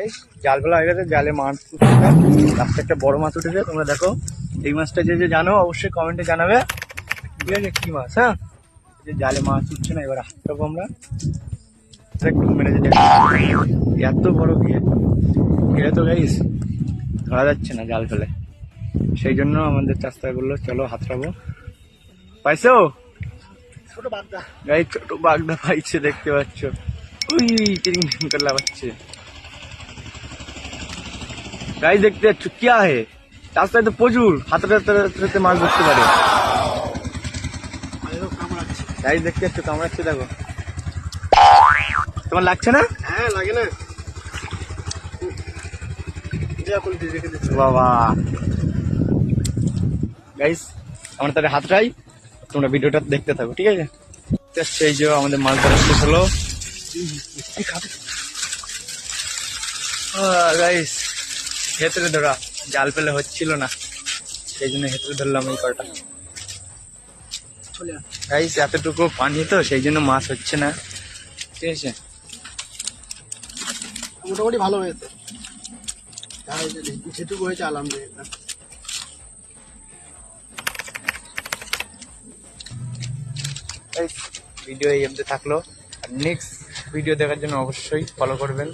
এই জাল ফেলা হয়ে গেছে, জালে মাছ উঠেছে, লাস্টে একটা বড় মাছ উঠেছে। তোমরা দেখো এই মাছটা যে যে জানো অবশ্যই কমেন্টে জানাবে, ঠিক আছে? কি মাছ? হ্যাঁ, যে জালে মাছ উঠছে না, এবার হাঁটবো আমরা একটু মেরে যেতে। এত বড় ঘিরে তো গাইস ধরা যাচ্ছে না জাল ফেলে, সেই জন্য আমাদের চাষটা করলো চলো হাতড়াবো। পাইছো? ছোট বাগদা গাইস ছোট বাগদা পাইছে, দেখতে পাচ্ছ ওই চিরিং করে লাগাচ্ছে। গাইস দেখতে পাচ্ছ কি আহে, রাস্তায় তো প্রচুর হাতে মাছ ধরতে পারে। গাইস দেখতে পাচ্ছ কামড়াচ্ছে, দেখো। তোমার লাগছে না? হ্যাঁ লাগে না বাবা। গাইস আমরা তাহলে হাতটাই, তোমরা ভিডিওটা দেখতে থাকো, ঠিক আছে? এই যে আমাদের মাছ ধরা শেষ হলো। গাইস হেতরে ধরা, জাল পেলে হচ্ছিল না, সেই জন্য হেতরে ধরলাম এই কটা। গাইস এতটুকু পানি তো সেই জন্য মাছ হচ্ছে না, ঠিক আছে? মোটামুটি ভালো হয়েছে, যেটুকু হয়েছে আলহামদুলিল্লাহ। ভিডিও এই অবধি থাকলো, আর নেক্সট ভিডিও দেখার জন্য অবশ্যই ফলো করবেন।